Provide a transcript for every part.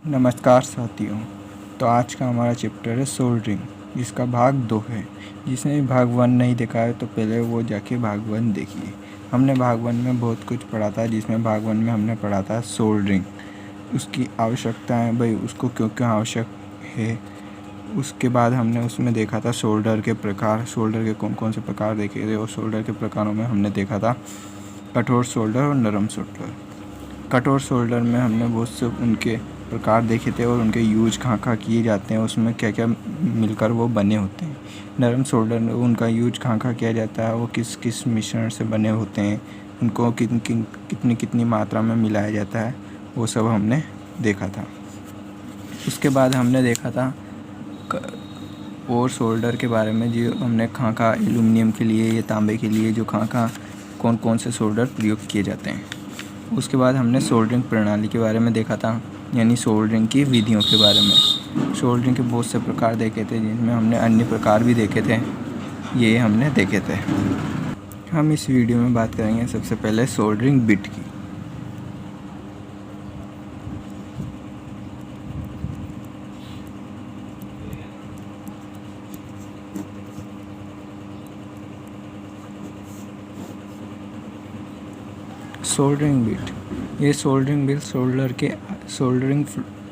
नमस्कार साथियों। तो आज का हमारा चैप्टर है सोल्डरिंग, जिसका भाग 2 है। जिसने भी भाग 1 नहीं देखा है तो पहले वो जाके भाग 1 देखिए। हमने भाग 1 में बहुत कुछ पढ़ा था, जिसमें भाग 1 में हमने पढ़ा था सोल्डरिंग, उसकी आवश्यकताएं, भाई उसको क्यों क्यों आवश्यक है। उसके बाद हमने उसमें देखा था सोल्डर के प्रकार, सोल्डर के कौन कौन से प्रकार देखे थे, और सोल्डर के प्रकारों में हमने देखा था कठोर सोल्डर और नरम सोल्डर। कठोर सोल्डर में हमने बहुत से उनके प्रकार देखे थे और उनके यूज कहाँ कहाँ किए जाते हैं, उसमें क्या क्या मिलकर वो बने होते हैं। नरम सोल्डर में उनका यूज कहाँ कहाँ किया जाता है, वो किस किस मिश्रण से बने होते हैं, उनको कितनी कितनी मात्रा में मिलाया जाता है, वो सब हमने देखा था। उसके बाद हमने देखा था और सोल्डर के बारे में, जो हमने कहाँ कहाँ एल्युमिनियम के लिए या तांबे के लिए जो कहाँ कहाँ कौन कौन से सोल्डर प्रयोग किए जाते हैं। उसके बाद हमने सोल्डरिंग प्रणाली के बारे में देखा था, यानी सोल्डरिंग की विधियों के बारे में। सोल्डरिंग के बहुत से प्रकार देखे थे, जिनमें हमने अन्य प्रकार भी देखे थे, ये हमने देखे थे। हम इस वीडियो में बात करेंगे सबसे पहले सोल्डरिंग बिट की। सोल्डरिंग बिट, ये सोल्डरिंग बिट सोल्डरिंग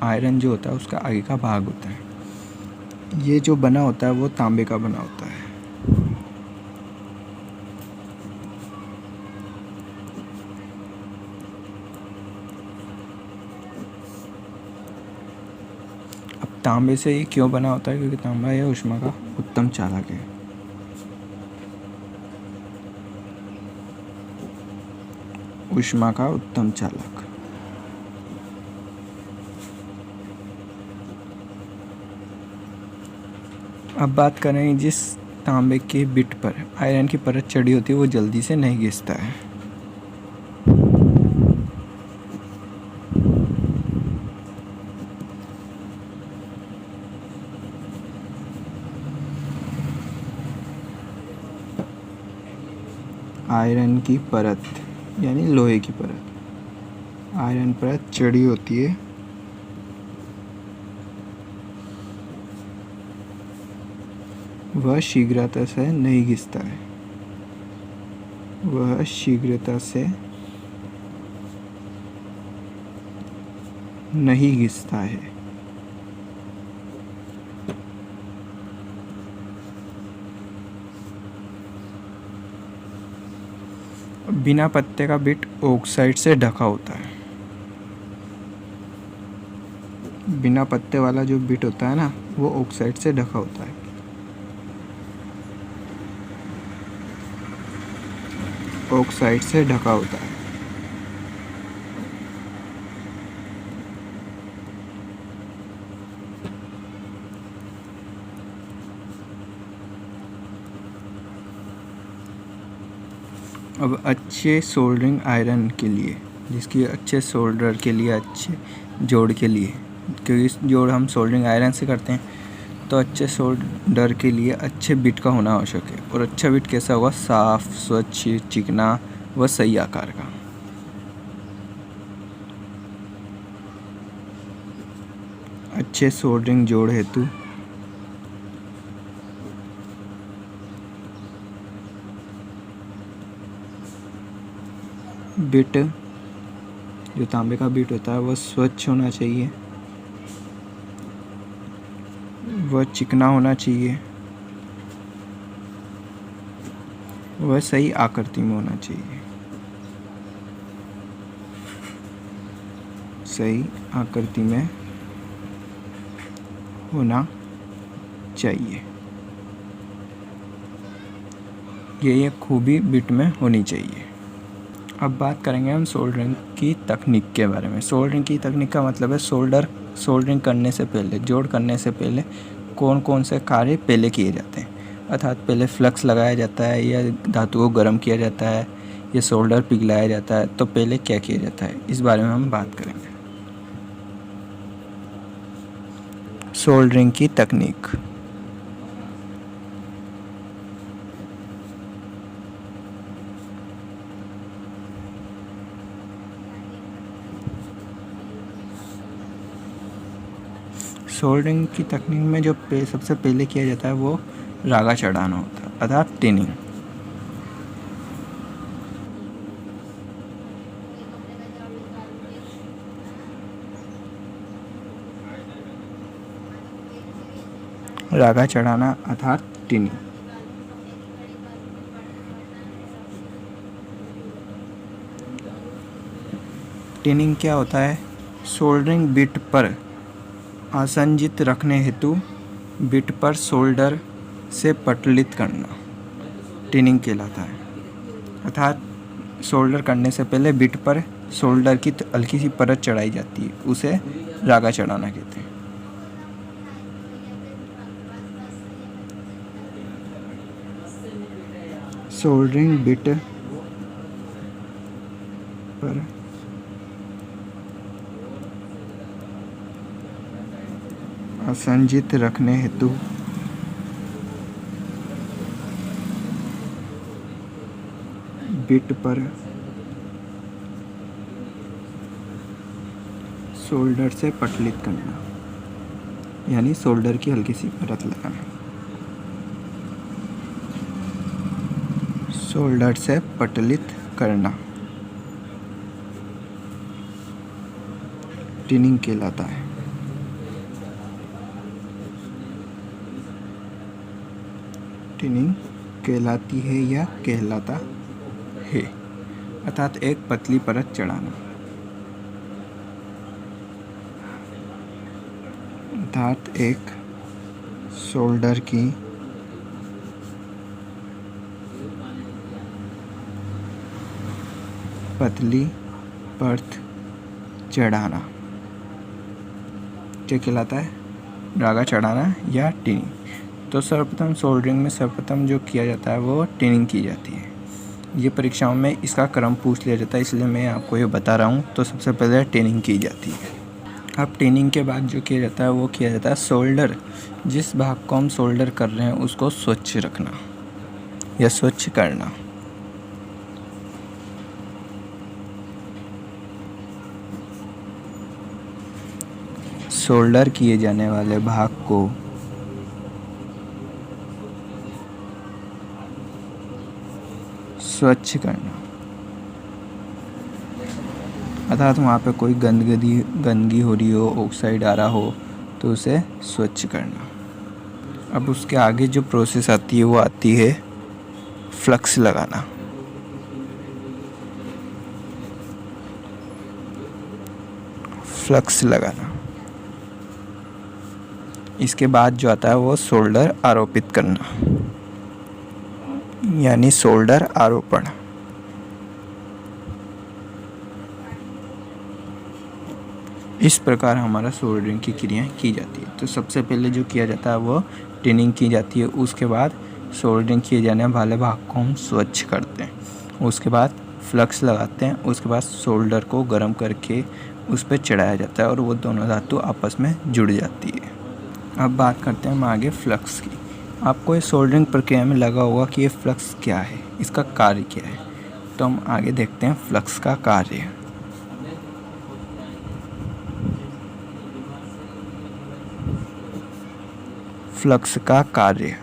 आयरन जो होता है उसका आगे का भाग होता है। ये जो बना होता है वो तांबे का बना होता है। अब तांबे से ये क्यों बना होता है, क्योंकि तांबा यह ऊष्मा का उत्तम चालक है। ऊष्मा का उत्तम चालक। अब बात करें, जिस तांबे के बिट पर आयरन की परत चढ़ी होती है वो जल्दी से नहीं घिसता है। आयरन की परत यानी लोहे की परत, आयरन परत चढ़ी होती है, वह शीघ्रता से नहीं घिसता है। वह शीघ्रता से नहीं घिसता है। बिना पत्ते का बिट ऑक्साइड से ढका होता है। बिना पत्ते वाला जो बिट होता है ना, वो ऑक्साइड से ढका होता है। ऑक्साइड से ढका होता है। अब अच्छे सोल्डरिंग आयरन के लिए, जिसकी अच्छे सोल्डर के लिए, अच्छे जोड़ के लिए, क्योंकि जोड़ हम सोल्डरिंग आयरन से करते हैं, तो अच्छे सोल्डर के लिए अच्छे बिट का होना आवश्यक है। और अच्छा बिट कैसा होगा? साफ, स्वच्छ, चिकना व सही आकार का। अच्छे सोल्डरिंग जोड़ हेतु बिट, जो तांबे का बिट होता है वह स्वच्छ होना चाहिए, वह चिकना होना चाहिए, वह सही आकृति में होना चाहिए। सही आकृति में होना चाहिए। ये खूबी बिट में होनी चाहिए। अब बात करेंगे हम सोल्डरिंग की तकनीक के बारे में। सोल्डरिंग की तकनीक का मतलब है सोल्डरिंग करने से पहले, जोड़ करने से पहले कौन कौन से कार्य पहले किए जाते हैं। अर्थात पहले फ्लक्स लगाया जाता है, या धातु को गर्म किया जाता है, या सोल्डर पिघलाया जाता है, तो पहले क्या किया जाता है, इस बारे में हम बात करेंगे। सोल्डरिंग की तकनीक। सोल्डरिंग की तकनीक में जो सबसे पहले किया जाता है वो रागा चढ़ाना होता है, अर्थात टिनिंग। रागा चढ़ाना अर्थात टिनिंग। टिनिंग क्या होता है? सोल्डरिंग बिट पर आसंजित रखने हेतु बिट पर सोल्डर से पटलित करना टिनिंग कहलाता है। अर्थात सोल्डर करने से पहले बिट पर सोल्डर की हल्की सी परत चढ़ाई जाती है, उसे रागा चढ़ाना कहते हैं। सोल्डरिंग बिट पर आसंजित रखने हेतु बिट पर सोल्डर से पटलित करना, यानी सोल्डर की हल्की सी परत लगाना। सोल्डर से पटलित करना टिनिंग कहलाता है। टिनिंग कहलाती है या कहलाता है, अर्थात एक पतली परत चढ़ाना, अर्थात एक सोल्डर की पतली परत चढ़ाना क्या कहलाता है? रागा चढ़ाना या टिनिंग। तो सर्वप्रथम सोल्डरिंग में सर्वप्रथम जो किया जाता है वो टिनिंग की जाती है। ये परीक्षाओं में इसका क्रम पूछ लिया जाता है, इसलिए मैं आपको ये बता रहा हूँ। तो सबसे पहले टिनिंग की जाती है। अब टिनिंग के बाद जो किया जाता है वो किया जाता है सोल्डर। जिस भाग को हम सोल्डर कर रहे हैं उसको स्वच्छ रखना या स्वच्छ करना। सोल्डर किए जाने वाले भाग को स्वच्छ करना, अर्थात वहाँ पे कोई गंदगी हो रही हो, ऑक्साइड आ रहा हो तो उसे स्वच्छ करना। अब उसके आगे जो प्रोसेस आती है वो आती है फ्लक्स लगाना। फ्लक्स लगाना। इसके बाद जो आता है वो सोल्डर आरोपित करना, यानी सोल्डर आरोपण। इस प्रकार हमारा सोल्डरिंग की क्रियाएं की जाती है। तो सबसे पहले जो किया जाता है वो टिनिंग की जाती है। उसके बाद सोल्डरिंग किए जाने वाले भाग को हम स्वच्छ करते हैं। उसके बाद फ्लक्स लगाते हैं। उसके बाद सोल्डर को गर्म करके उस पर चढ़ाया जाता है और वो दोनों धातु आपस में जुड़ जाती है। अब बात करते हैं हम आगे फ्लक्स की। आपको इस सोल्डरिंग प्रक्रिया में लगा होगा कि ये फ्लक्स क्या है, इसका कार्य क्या है। तो हम आगे देखते हैं फ्लक्स का कार्य। फ्लक्स का कार्य।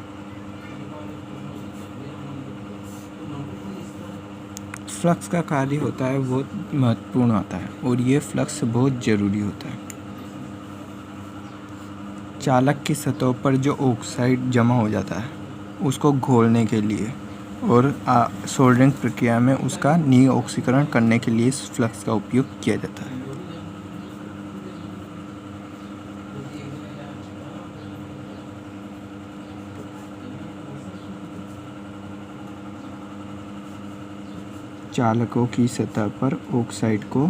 फ्लक्स का कार्य होता है बहुत महत्वपूर्ण होता है और ये फ्लक्स बहुत ज़रूरी होता है। चालक की सतह पर जो ऑक्साइड जमा हो जाता है उसको घोलने के लिए और सोल्डरिंग प्रक्रिया में उसका नी-ऑक्सीकरण करने के लिए इस फ्लक्स का उपयोग किया जाता है। चालकों की सतह पर ऑक्साइड को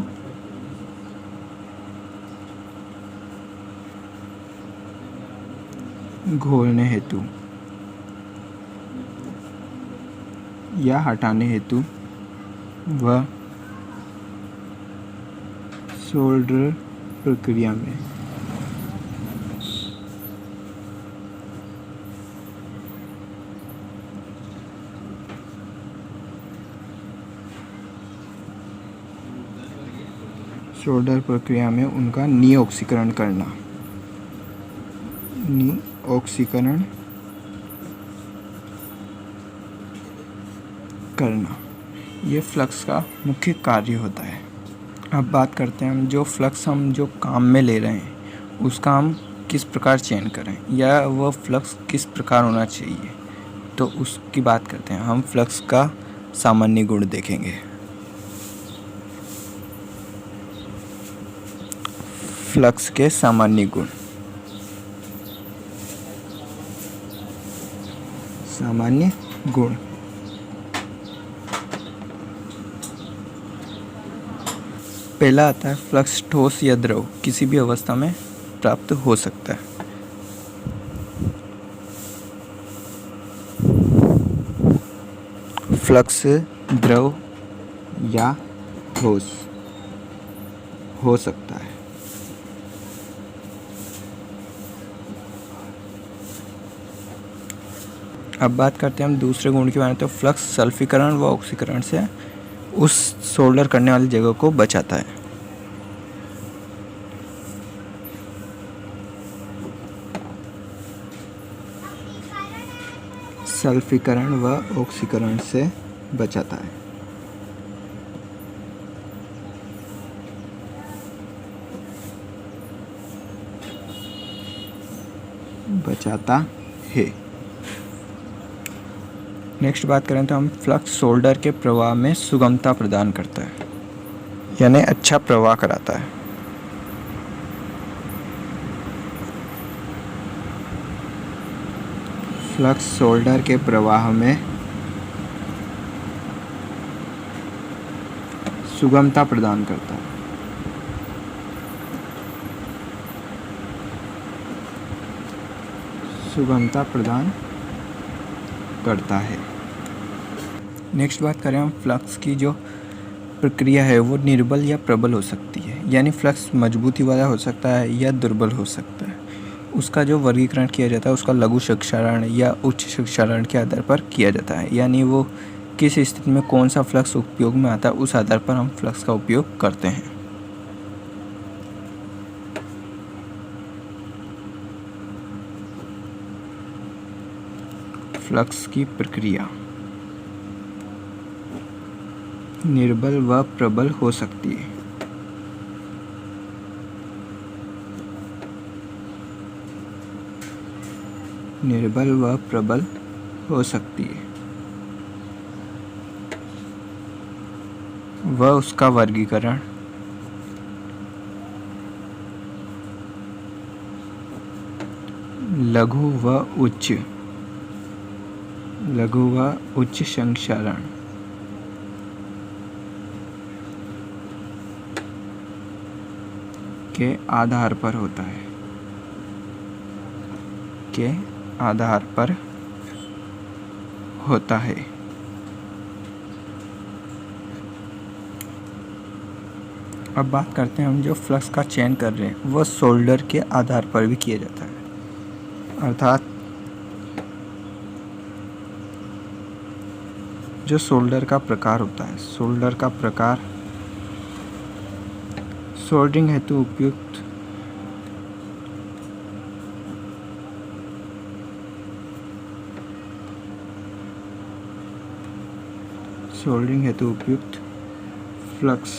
घोलने हेतु या हटाने हेतु वह सोल्डर प्रक्रिया में सोल्डर प्रक्रिया में उनका नी-ऑक्सीकरण करना ऑक्सीकरण करना, ये फ्लक्स का मुख्य कार्य होता है। अब बात करते हैं हम जो फ्लक्स हम जो काम में ले रहे हैं उसका हम किस प्रकार चयन करें या वह फ्लक्स किस प्रकार होना चाहिए, तो उसकी बात करते हैं। हम फ्लक्स का सामान्य गुण देखेंगे। फ्लक्स के सामान्य गुण। सामान्य गुण पहला आता है फ्लक्स ठोस या द्रव किसी भी अवस्था में प्राप्त हो सकता है। फ्लक्स द्रव या ठोस हो सकता है। अब बात करते हैं हम दूसरे गुण के बारे में, तो फ्लक्स सल्फीकरण व ऑक्सीकरण से उस सोल्डर करने वाली जगह को बचाता है। सल्फीकरण व ऑक्सीकरण से बचाता है। बचाता है। नेक्स्ट बात करें तो हम फ्लक्स सोल्डर के प्रवाह में सुगमता प्रदान करता है, यानी अच्छा प्रवाह कराता है। फ्लक्स सोल्डर के प्रवाह में सुगमता प्रदान करता है। सुगमता प्रदान करता है। नेक्स्ट बात करें हम फ्लक्स की जो प्रक्रिया है वो निर्बल या प्रबल हो सकती है, यानी फ्लक्स मजबूती वाला हो सकता है या दुर्बल हो सकता है। उसका जो वर्गीकरण किया जाता है उसका लघु क्षारण या उच्च क्षारण के आधार पर किया जाता है, यानी वो किस स्थिति में कौन सा फ्लक्स उपयोग में आता है उस आधार पर हम फ्लक्स का उपयोग करते हैं। फ्लक्स की प्रक्रिया निर्बल व प्रबल हो सकती है। निर्बल व प्रबल हो सकती है। वह उसका वर्गीकरण लघु व उच्च संक्षारण के आधार पर होता है। के आधार पर होता है। अब बात करते हैं हम जो फ्लक्स का चयन कर रहे हैं वह सोल्डर के आधार पर भी किया जाता है, अर्थात जो सोल्डर का प्रकार होता है, सोल्डर का प्रकार सोल्डरिंग हेतु उपयुक्त फ्लक्स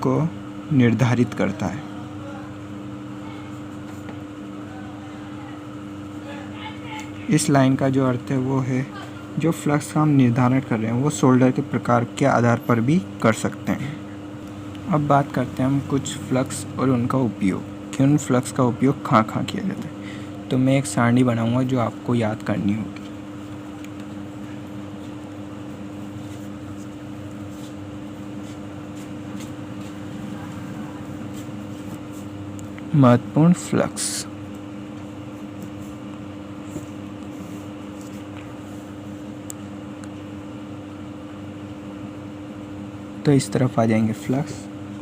को निर्धारित करता है। इस लाइन का जो अर्थ है वो है जो फ्लक्स का हम निर्धारण कर रहे हैं वो सोल्डर के प्रकार के आधार पर भी कर सकते हैं। अब बात करते हैं हम कुछ फ्लक्स और उनका उपयोग, कि उन फ्लक्स का उपयोग कहाँ कहाँ किया जाता है। तो मैं एक सारणी बनाऊंगा जो आपको याद करनी होगी। महत्वपूर्ण फ्लक्स, तो इस तरफ आ जाएंगे फ्लक्स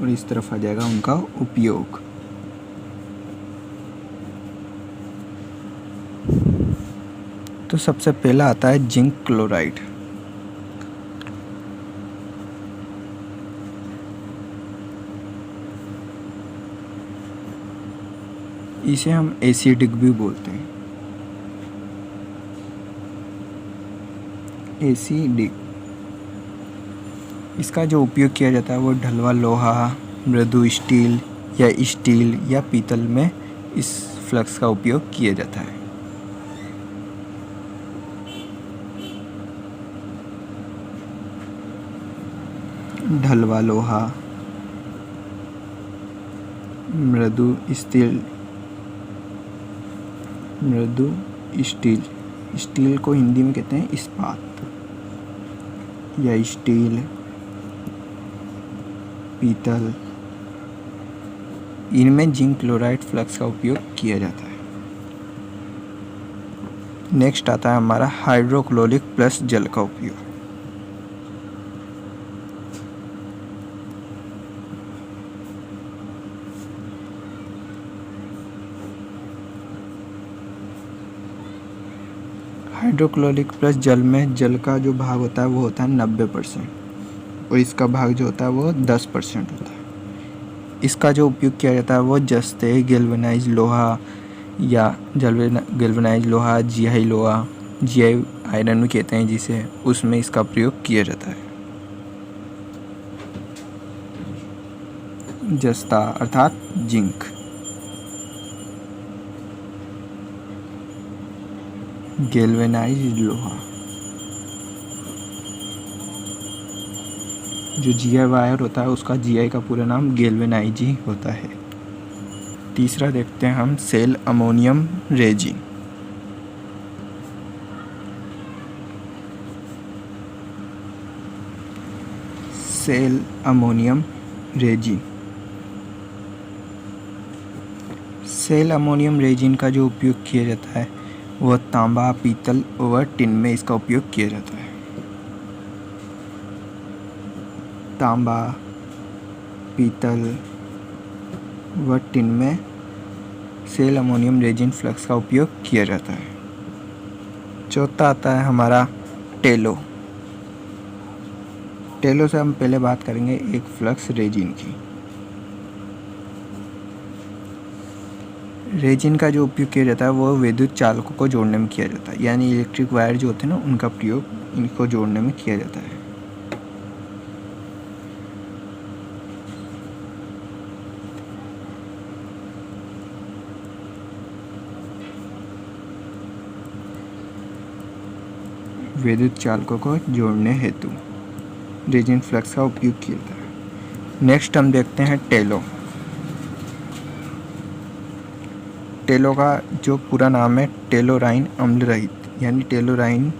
और इस तरफ आ जाएगा उनका उपयोग। तो सबसे पहला आता है जिंक क्लोराइड। इसे हम एसिडिक भी बोलते हैं, एसिडिक। इसका जो उपयोग किया जाता है वो ढलवा लोहा, मृदु स्टील या पीतल में इस फ्लक्स का उपयोग किया जाता है। ढलवा लोहा, मृदु स्टील, स्टील को हिंदी में कहते हैं इस्पात या स्टील, पीतल, इनमें जिंक क्लोराइड फ्लक्स का उपयोग किया जाता है। नेक्स्ट आता है हमारा हाइड्रोक्लोरिक प्लस जल का उपयोग। हाइड्रोक्लोरिक प्लस जल में जल का जो भाग होता है वो होता है 90% और इसका भाग जो होता है वो 10% होता है। इसका जो उपयोग किया जाता है वो जस्ते, गैल्वेनाइज लोहा या गैल्वेनाइज लोहा, जीआई लोहा, जीआई आयरन भी कहते हैं जिसे, उसमें इसका प्रयोग किया जाता है। जस्ता अर्थात जिंक, गैल्वेनाइज्ड लोहा, जो जीआई वायर होता है उसका जीआई का पूरा नाम गैल्वेनाइज ही होता है। तीसरा देखते हैं हम cell ammonium resin. Cell ammonium resin, cell ammonium resin का जो उपयोग किया जाता है वह तांबा, पीतल और टिन में इसका उपयोग किया जाता है। तांबा, पीतल व टिन में सेल अमोनियम रेजिन फ्लक्स का उपयोग किया जाता है। चौथा आता है हमारा टेलो। टेलो से हम पहले बात करेंगे एक फ्लक्स रेजिन की। रेजिन का जो उपयोग किया जाता है वो विद्युत चालकों को जोड़ने में किया जाता है, यानी इलेक्ट्रिक वायर जो होते हैं ना उनका प्रयोग इनको जोड़ने में किया जाता है। विद्युत चालकों को जोड़ने हेतु रेजिन फ्लक्स का उपयोग किया जाता है। नेक्स्ट हम देखते हैं टेलो। टेलो का जो पूरा नाम है टेलोराइन अम्ल रहित, यानी टेलोराइन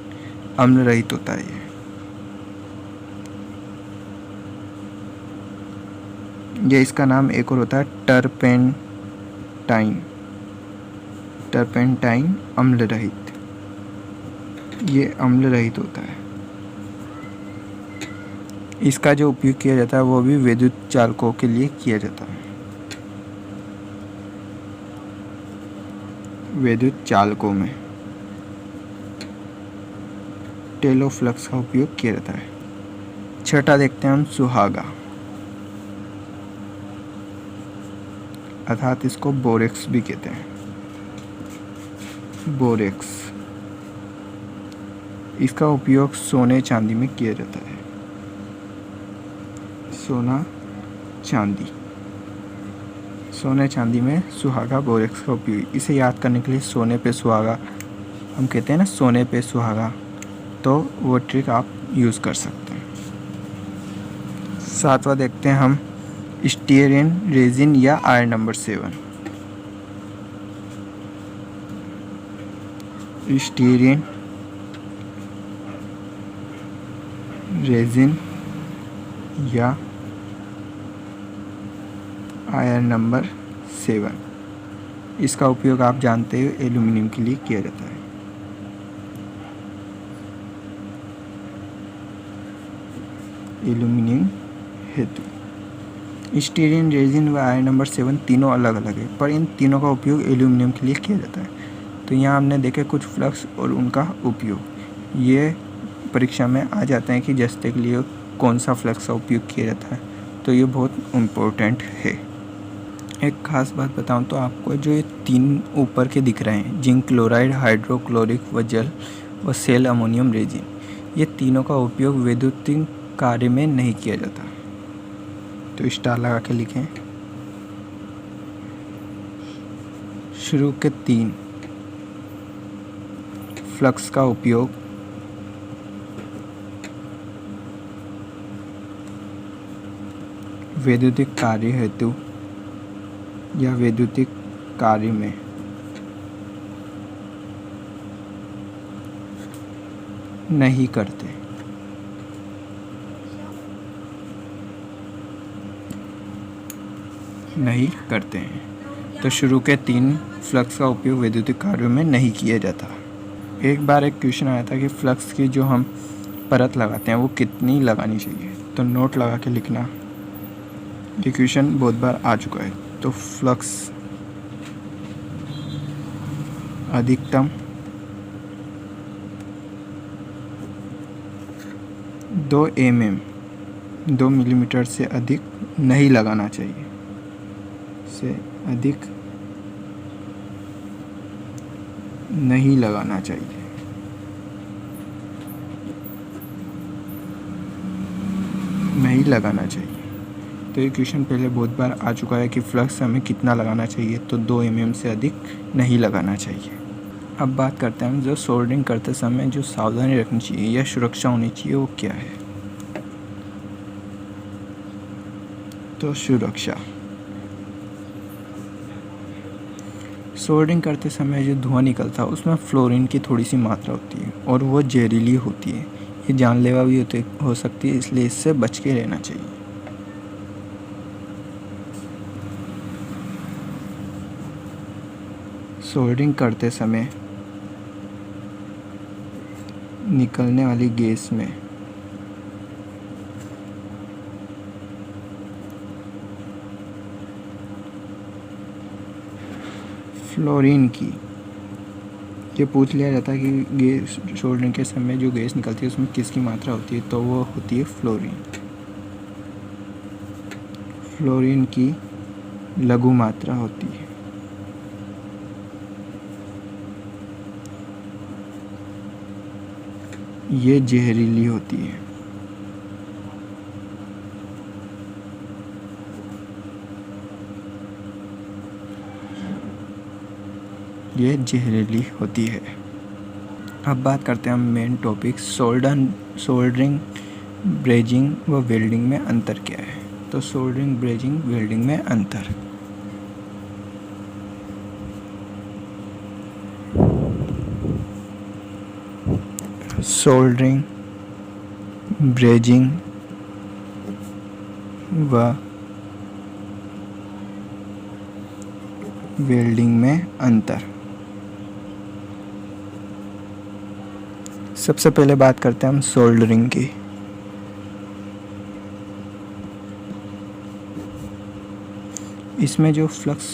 अम्ल रहित होता है ये इसका नाम एक और होता है टर्पेंटाइन अम्ल रहित, ये अम्ल रहित होता है। इसका जो उपयोग किया जाता है वो भी विद्युत चालकों के लिए किया जाता है। विद्युत चालकों में टेलो फ्लक्स का उपयोग किया जाता है। छठा देखते हैं हम सुहागा, अर्थात इसको बोरेक्स भी कहते हैं। बोरेक्स, इसका उपयोग सोने चांदी में किया जाता है। सोने चांदी में सुहागा बोरेक्स का उपयोग, इसे याद करने के लिए सोने पे सुहागा हम कहते हैं ना, सोने पे सुहागा, तो वो ट्रिक आप यूज़ कर सकते हैं। सातवां देखते हैं हम स्टीयरिन रेजिन या आयरन नंबर 7। स्टीयरिन रेजिन या आयरन नंबर 7, इसका उपयोग आप जानते हो एल्यूमिनियम के लिए किया जाता है। एल्यूमिनियम हेतु स्टीयरिन रेजिन व आयरन नंबर 7 तीनों अलग अलग है, पर इन तीनों का उपयोग एल्यूमिनियम के लिए किया जाता है। तो यहाँ हमने देखे कुछ फ्लक्स और उनका उपयोग, ये परीक्षा में आ जाते हैं कि जस्ते के लिए कौन सा फ्लक्स का उपयोग किया जाता है, तो ये बहुत इम्पोर्टेंट है। एक खास बात बताऊं तो आपको जो ये 3 ऊपर के दिख रहे हैं, जिंक क्लोराइड, हाइड्रोक्लोरिक व जल व सेल अमोनियम रेजिन, ये तीनों का उपयोग वैद्युतिक कार्य में नहीं किया जाता। तो स्टार लगा के लिखें। शुरू के 3 फ्लक्स का उपयोग वैद्युतिक कार्य हेतु या वैद्युतिक कार्य में नहीं करते। हैं। तो शुरू के 3 फ्लक्स का उपयोग वैद्युतिक कार्यों में नहीं किया जाता। एक बार एक क्वेश्चन आया था कि फ्लक्स की जो हम परत लगाते हैं वो कितनी लगानी चाहिए, तो नोट लगा के लिखना। ये क्वेश्चन बहुत बार आ चुका है। तो फ्लक्स अधिकतम 2 mm 2 मिलीमीटर से अधिक नहीं लगाना चाहिए। से अधिक नहीं लगाना चाहिए। तो ये क्वेश्चन पहले बहुत बार आ चुका है कि फ्लक्स हमें कितना लगाना चाहिए, तो 2 mm से अधिक नहीं लगाना चाहिए। अब बात करते हैं जो सोल्डरिंग करते समय जो सावधानी रखनी चाहिए या सुरक्षा होनी चाहिए वो क्या है। तो सुरक्षा, सोल्डरिंग करते समय जो धुआं निकलता है उसमें फ्लोरीन की थोड़ी सी मात्रा होती है और वो जहरीली होती है। ये जानलेवा भी हो सकती है, इसलिए इससे बच के रहना चाहिए। सोल्डरिंग करते समय निकलने वाली गैस में फ्लोरीन की, ये पूछ लिया जाता है कि गैस सोल्डरिंग के समय जो गैस निकलती है उसमें किसकी मात्रा होती है, तो वो होती है फ्लोरीन की लघु मात्रा होती है। ये जहरीली होती है। अब बात करते हैं हम मेन टॉपिक सोल्डरिंग, ब्रेजिंग व वेल्डिंग में अंतर क्या है। तो सोल्डरिंग, ब्रेजिंग, वेल्डिंग में अंतर। सोल्डरिंग, ब्रेजिंग व वेल्डिंग में अंतर। सबसे पहले बात करते हैं हम सोल्डरिंग की। इसमें जो फ्लक्स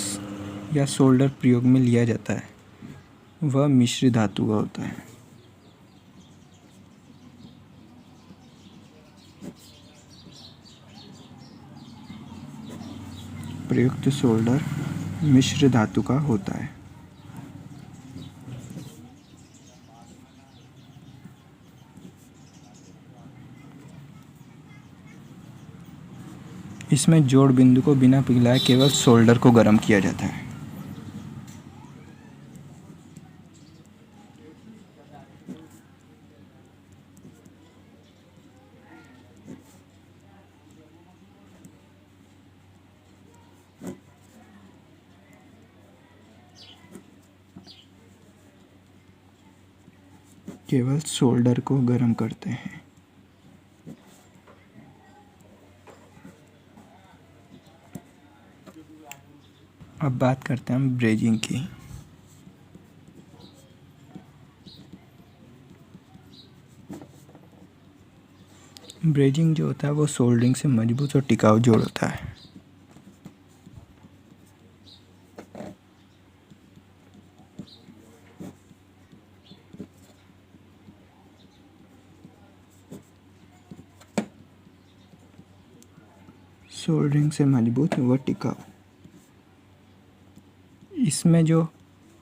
या सोल्डर प्रयोग में लिया जाता है वह मिश्र धातु का होता है। प्रयुक्त सोल्डर मिश्र धातु का होता है। इसमें जोड़ बिंदु को बिना पिघलाए केवल सोल्डर को गर्म किया जाता है। केवल सोल्डर को गर्म करते हैं। अब बात करते हैं हम ब्रेजिंग की। ब्रेजिंग जो होता है वो सोल्डरिंग से मजबूत और टिकाऊ जोड़ होता है। सोल्डरिंग से मजबूत व टिकाऊ। इसमें जो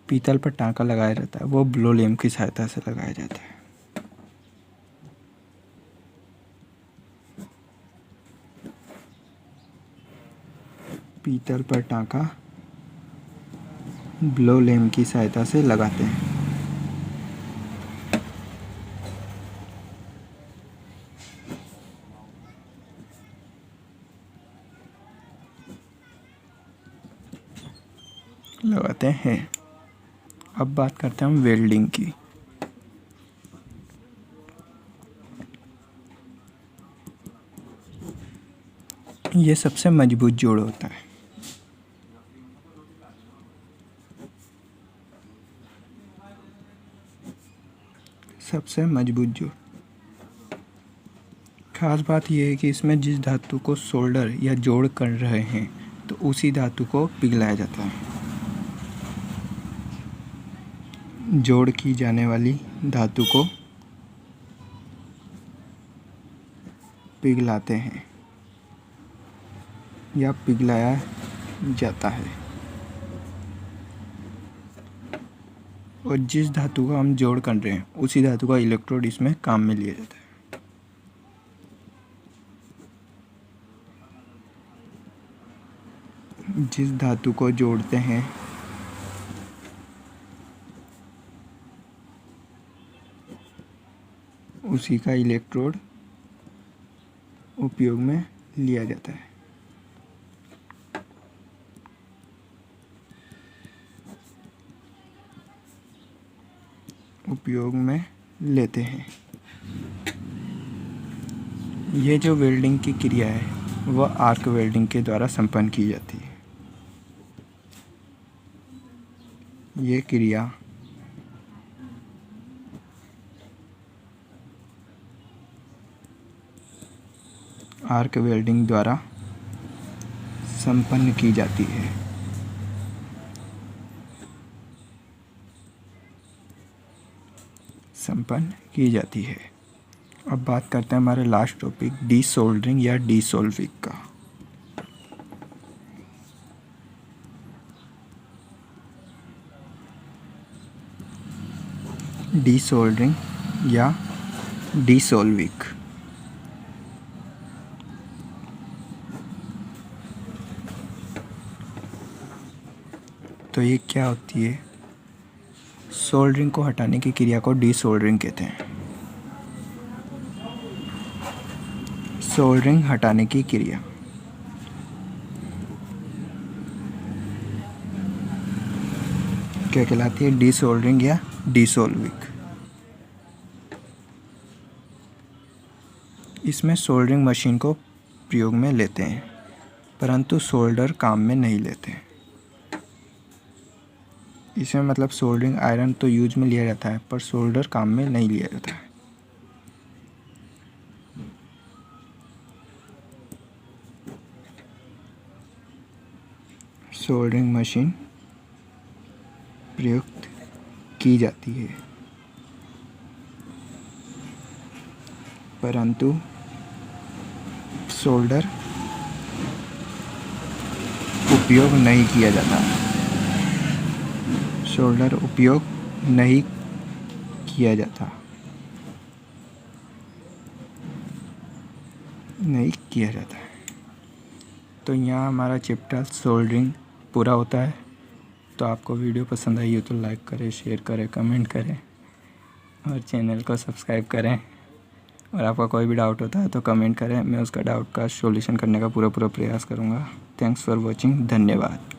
पीतल पर टाँका लगाया रहता है वो ब्लो लैंप की सहायता से लगाया जाता है। पीतल पर टाँका ब्लो लैंप की सहायता से लगाते हैं। लगाते हैं। अब बात करते हैं हम वेल्डिंग की। ये सबसे मजबूत जोड़ होता है। सबसे मजबूत जोड़। खास बात यह है कि इसमें जिस धातु को सोल्डर या जोड़ कर रहे हैं तो उसी धातु को पिघलाया जाता है। जोड़ की जाने वाली धातु को पिघलाते हैं या पिघलाया जाता है, और जिस धातु का हम जोड़ कर रहे हैं उसी धातु का इलेक्ट्रोड इसमें काम में लिया जाता है। जिस धातु को जोड़ते हैं उसी का इलेक्ट्रोड उपयोग में लिया जाता है। उपयोग में लेते हैं। ये जो वेल्डिंग की क्रिया है वह आर्क वेल्डिंग के द्वारा संपन्न की जाती है। ये क्रिया आर्क वेल्डिंग द्वारा संपन्न की जाती है। संपन्न की जाती है। अब बात करते हैं हमारे लास्ट टॉपिक डीसोल्डरिंग या डीसोल्विंग का। डीसोल्डरिंग या डीसोल्विंग। तो ये क्या होती है? सोल्डरिंग को हटाने की क्रिया को डीसोल्डरिंग कहते हैं। सोल्डरिंग हटाने की क्रिया क्या कहलाती है? डीसोल्डरिंग या डीसोल्विंग। इसमें सोल्डरिंग मशीन को प्रयोग में लेते हैं परंतु सोल्डर काम में नहीं लेते हैं। इसमें मतलब सोल्डरिंग आयरन तो यूज में लिया जाता है पर सोल्डर काम में नहीं लिया जाता है। सोल्डरिंग मशीन प्रयुक्त की जाती है परंतु सोल्डर उपयोग नहीं किया जाता। सोल्डर उपयोग नहीं किया जाता। नहीं किया जाता है। तो यहाँ हमारा चैप्टर सोल्डरिंग पूरा होता है। तो आपको वीडियो पसंद आई हो तो लाइक करें, शेयर करें, कमेंट करें और चैनल को सब्सक्राइब करें। और आपका कोई भी डाउट होता है तो कमेंट करें, मैं उसका डाउट का सॉल्यूशन करने का पूरा प्रयास करूँगा। Thanks for watching. धन्यवाद।